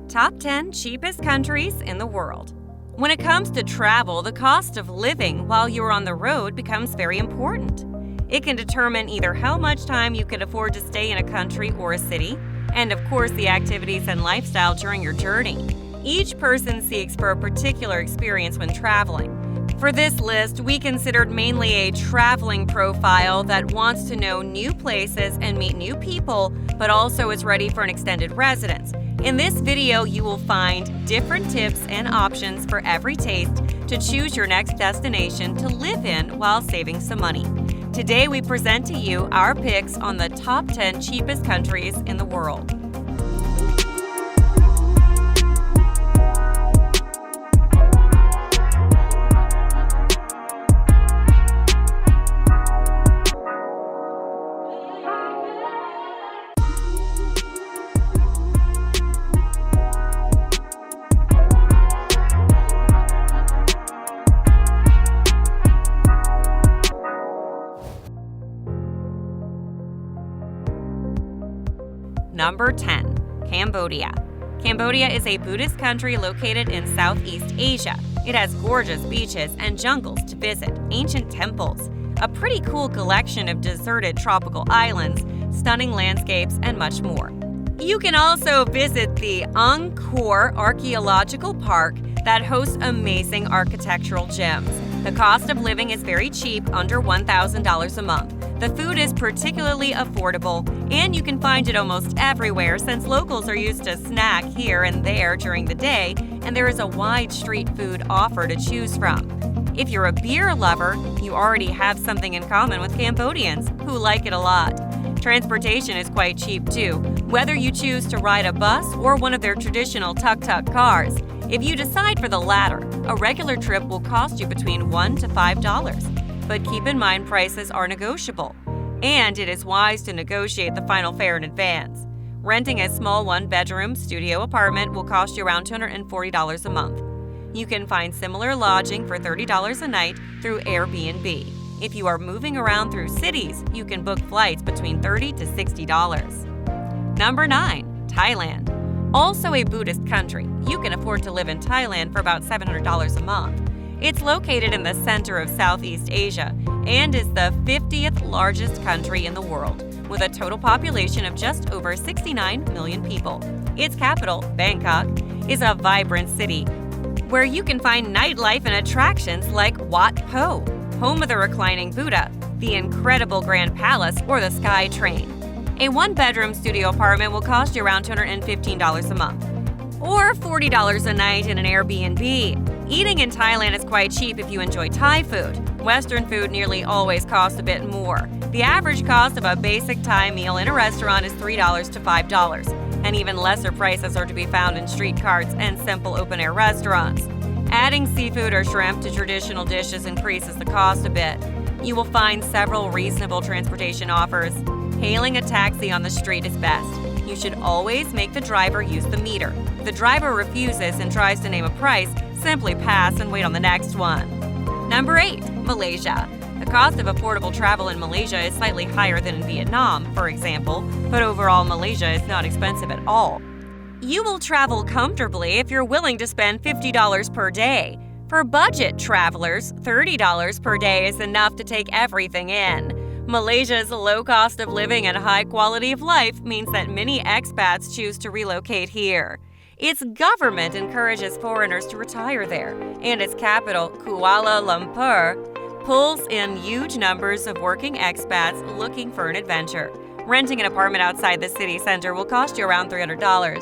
Top 10 cheapest countries in the world. When it comes to travel, the cost of living while you're on the road becomes very important. It can determine either how much time you can afford to stay in a country or a city, and of course the activities and lifestyle during your journey. Each person seeks for a particular experience when traveling. For this list, we considered mainly a traveling profile that wants to know new places and meet new people, but also is ready for an extended residence. In this video, you will find different tips and options for every taste to choose your next destination to live in while saving some money. Today, we present to you our picks on the top 10 cheapest countries in the world. Number 10. Cambodia. Cambodia is a Buddhist country located in Southeast Asia. It has gorgeous beaches and jungles to visit, ancient temples, a pretty cool collection of deserted tropical islands, stunning landscapes, and much more. You can also visit the Angkor Archaeological Park that hosts amazing architectural gems. The cost of living is very cheap, under $1,000 a month. The food is particularly affordable, and you can find it almost everywhere since locals are used to snack here and there during the day, and there is a wide street food offer to choose from. If you're a beer lover, you already have something in common with Cambodians, who like it a lot. Transportation is quite cheap too, whether you choose to ride a bus or one of their traditional tuk-tuk cars. If you decide for the latter, a regular trip will cost you between $1 to $5. But keep in mind prices are negotiable, and it is wise to negotiate the final fare in advance. Renting a small one-bedroom studio apartment will cost you around $240 a month. You can find similar lodging for $30 a night through Airbnb. If you are moving around through cities, you can book flights between $30 to $60. Number 9. Thailand. Also a Buddhist country, you can afford to live in Thailand for about $700 a month. It's located in the center of Southeast Asia and is the 50th largest country in the world, with a total population of just over 69 million people. Its capital, Bangkok, is a vibrant city where you can find nightlife and attractions like Wat Po, home of the reclining Buddha, the incredible Grand Palace, or the Sky Train. A one-bedroom studio apartment will cost you around $215 a month, or $40 a night in an Airbnb. Eating in Thailand is quite cheap if you enjoy Thai food. Western food nearly always costs a bit more. The average cost of a basic Thai meal in a restaurant is $3 to $5, and even lesser prices are to be found in street carts and simple open-air restaurants. Adding seafood or shrimp to traditional dishes increases the cost a bit. You will find several reasonable transportation offers. Hailing a taxi on the street is best. You should always make the driver use the meter. If the driver refuses and tries to name a price, simply pass and wait on the next one. Number 8. Malaysia. The cost of affordable travel in Malaysia is slightly higher than in Vietnam, for example, but overall Malaysia is not expensive at all. You will travel comfortably if you're willing to spend $50 per day. For budget travelers, $30 per day is enough to take everything in. Malaysia's low cost of living and high quality of life means that many expats choose to relocate here. Its government encourages foreigners to retire there, and its capital, Kuala Lumpur, pulls in huge numbers of working expats looking for an adventure. Renting an apartment outside the city center will cost you around $300.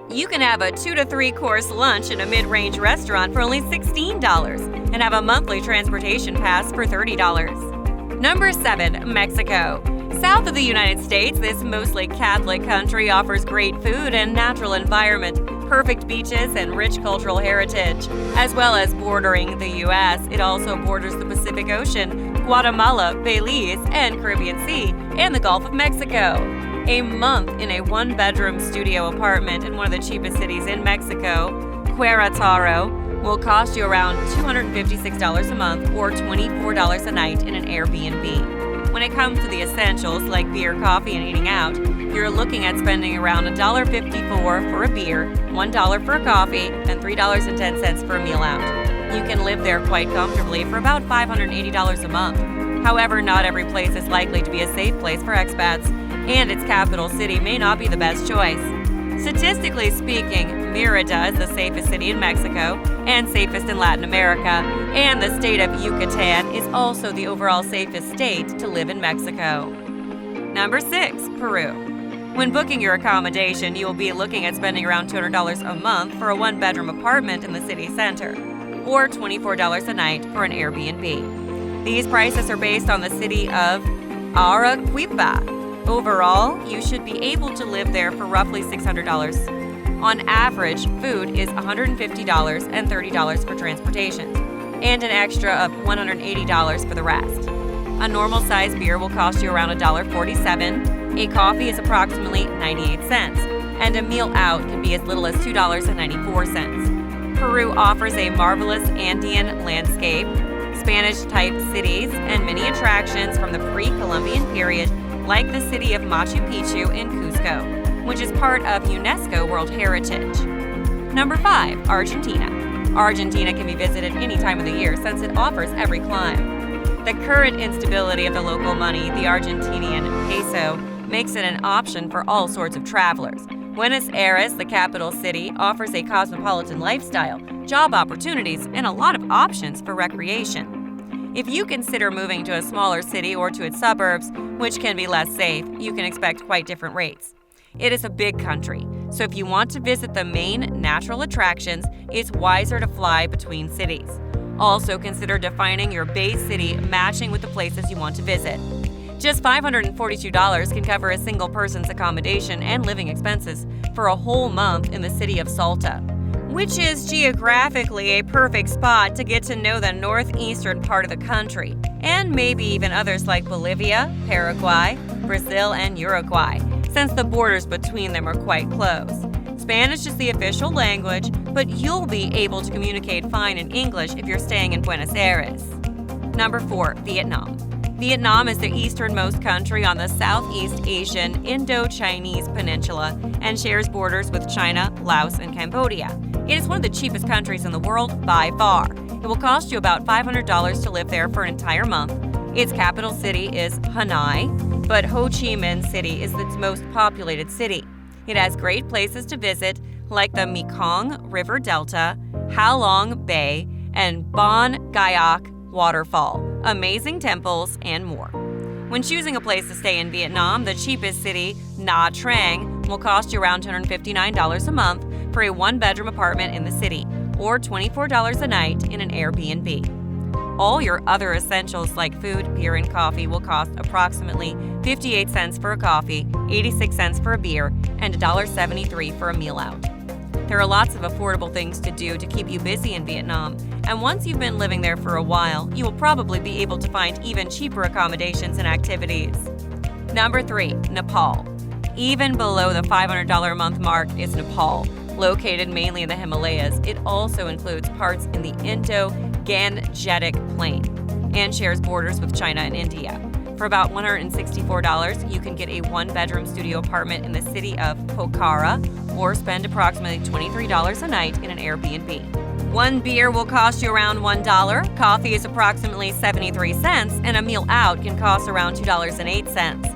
You can have a 2 to 3 course lunch in a mid-range restaurant for only $16 and have a monthly transportation pass for $30. Number 7. Mexico. South of the United States, this mostly Catholic country offers great food and natural environment, perfect beaches, and rich cultural heritage. As well as bordering the U.S., it also borders the Pacific Ocean, Guatemala, Belize, and Caribbean Sea, and the Gulf of Mexico. A month in a one-bedroom studio apartment in one of the cheapest cities in Mexico, Querétaro, will cost you around $256 a month or $24 a night in an Airbnb. When it comes to the essentials like beer, coffee, and eating out, you're looking at spending around $1.54 for a beer, $1 for a coffee, and $3.10 for a meal out. You can live there quite comfortably for about $580 a month. However, not every place is likely to be a safe place for expats, and its capital city may not be the best choice. Statistically speaking, Mérida is the safest city in Mexico and safest in Latin America, and the state of Yucatan is also the overall safest state to live in Mexico. Number 6. Peru. When booking your accommodation, you will be looking at spending around $200 a month for a one-bedroom apartment in the city center, or $24 a night for an Airbnb. These prices are based on the city of Arequipa. Overall, you should be able to live there for roughly $600. On average, food is $150 and $30 for transportation, and an extra of $180 for the rest. A normal size beer will cost you around $1.47, a coffee is approximately 98 cents, and a meal out can be as little as $2.94. Peru offers a marvelous Andean landscape, Spanish-type cities, and many attractions from the pre-Columbian period, like the city of Machu Picchu in Cusco, which is part of UNESCO World Heritage. Number 5. Argentina. Argentina can be visited any time of the year since it offers every clime. The current instability of the local money, the Argentinian peso, makes it an option for all sorts of travelers. Buenos Aires, the capital city, offers a cosmopolitan lifestyle, job opportunities, and a lot of options for recreation. If you consider moving to a smaller city or to its suburbs, which can be less safe, you can expect quite different rates. It is a big country, so if you want to visit the main natural attractions, it's wiser to fly between cities. Also consider defining your base city matching with the places you want to visit. Just $542 can cover a single person's accommodation and living expenses for a whole month in the city of Salta, which is geographically a perfect spot to get to know the northeastern part of the country, and maybe even others like Bolivia, Paraguay, Brazil, and Uruguay, since the borders between them are quite close. Spanish is the official language, but you'll be able to communicate fine in English if you're staying in Buenos Aires. Number 4. Vietnam. Vietnam is the easternmost country on the Southeast Asian Indo-Chinese peninsula and shares borders with China, Laos, and Cambodia. It is one of the cheapest countries in the world by far. It will cost you about $500 to live there for an entire month. Its capital city is Hanoi, but Ho Chi Minh City is its most populated city. It has great places to visit like the Mekong River Delta, Ha Long Bay, and Bon Gayak Waterfall, amazing temples, and more. When choosing a place to stay in Vietnam, the cheapest city, Nha Trang, will cost you around $259 a month for a one-bedroom apartment in the city, or $24 a night in an Airbnb. All your other essentials like food, beer, and coffee will cost approximately 58 cents for a coffee, 86 cents for a beer, and $1.73 for a meal out. There are lots of affordable things to do to keep you busy in Vietnam, and once you've been living there for a while, you will probably be able to find even cheaper accommodations and activities. Number 3. Nepal. Even below the $500 a month mark is Nepal. Located mainly in the Himalayas, it also includes parts in the Indo-Gangetic Plain and shares borders with China and India. For about $164, you can get a one-bedroom studio apartment in the city of Pokhara or spend approximately $23 a night in an Airbnb. One beer will cost you around $1, coffee is approximately 73 cents, and a meal out can cost around $2.08.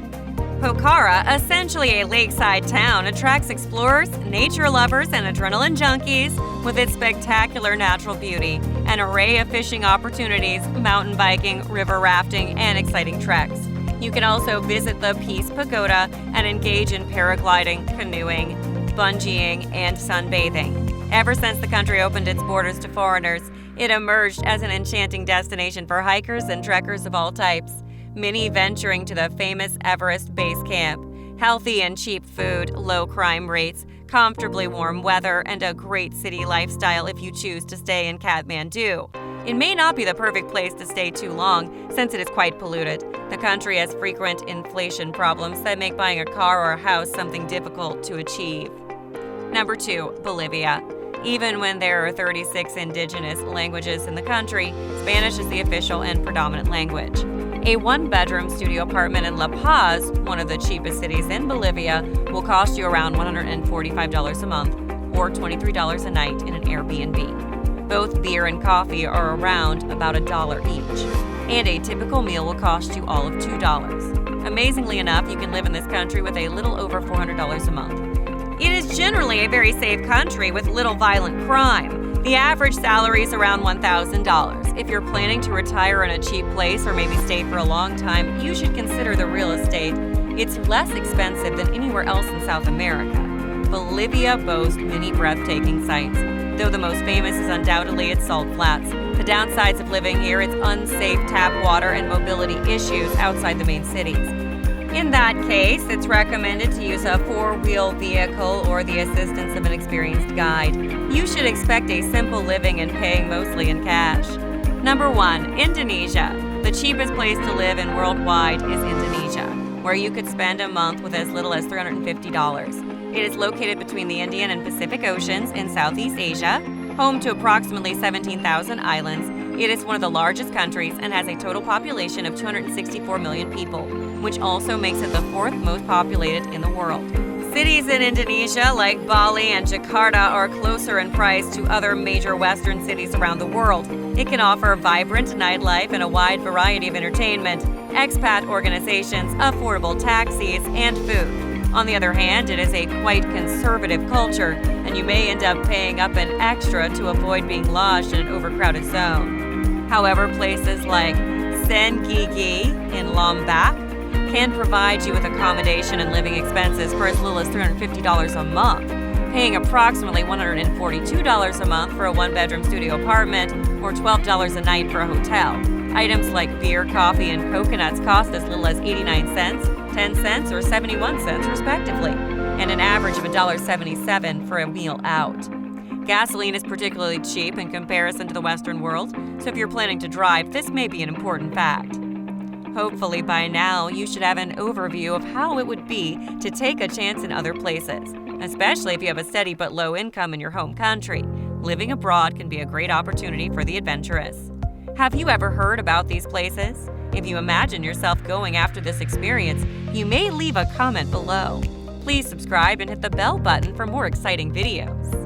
Pokhara, essentially a lakeside town, attracts explorers, nature lovers, and adrenaline junkies with its spectacular natural beauty, an array of fishing opportunities, mountain biking, river rafting, and exciting treks. You can also visit the Peace Pagoda and engage in paragliding, canoeing, bungeeing, and sunbathing. Ever since the country opened its borders to foreigners, it emerged as an enchanting destination for hikers and trekkers of all types. Many venturing to the famous Everest Base Camp. Healthy and cheap food, low crime rates, comfortably warm weather, and a great city lifestyle if you choose to stay in Kathmandu. It may not be the perfect place to stay too long since it is quite polluted. The country has frequent inflation problems that make buying a car or a house something difficult to achieve. Number 2. Bolivia. Even when there are 36 indigenous languages in the country, Spanish is the official and predominant language. A one-bedroom studio apartment in La Paz, one of the cheapest cities in Bolivia, will cost you around $145 a month or $23 a night in an Airbnb. Both beer and coffee are around about $1 each, and a typical meal will cost you all of $2. Amazingly enough, you can live in this country with a little over $400 a month. It is generally a very safe country with little violent crime. The average salary is around $1,000. If you're planning to retire in a cheap place or maybe stay for a long time, you should consider the real estate. It's less expensive than anywhere else in South America. Bolivia boasts many breathtaking sights, though the most famous is undoubtedly its salt flats. The downsides of living here is unsafe tap water and mobility issues outside the main cities. In that case, it's recommended to use a four-wheel vehicle or the assistance of an experienced guide. You should expect a simple living and paying mostly in cash. Number 1. Indonesia. The cheapest place to live in worldwide is Indonesia, where you could spend a month with as little as $350. It is located between the Indian and Pacific Oceans in Southeast Asia, home to approximately 17,000 islands. It is one of the largest countries and has a total population of 264 million people, which also makes it the fourth most populated in the world. Cities in Indonesia like Bali and Jakarta are closer in price to other major Western cities around the world. It can offer vibrant nightlife and a wide variety of entertainment, expat organizations, affordable taxis, and food. On the other hand, it is a quite conservative culture, and you may end up paying up an extra to avoid being lodged in an overcrowded zone. However, places like Senggigi in Lombok can provide you with accommodation and living expenses for as little as $350 a month, paying approximately $142 a month for a one-bedroom studio apartment or $12 a night for a hotel. Items like beer, coffee, and coconuts cost as little as 89 cents, 10 cents, or 71 cents respectively, and an average of $1.77 for a meal out. Gasoline is particularly cheap in comparison to the Western world, so if you're planning to drive, this may be an important fact. Hopefully by now, you should have an overview of how it would be to take a chance in other places, especially if you have a steady but low income in your home country. Living abroad can be a great opportunity for the adventurous. Have you ever heard about these places? If you imagine yourself going after this experience, you may leave a comment below. Please subscribe and hit the bell button for more exciting videos.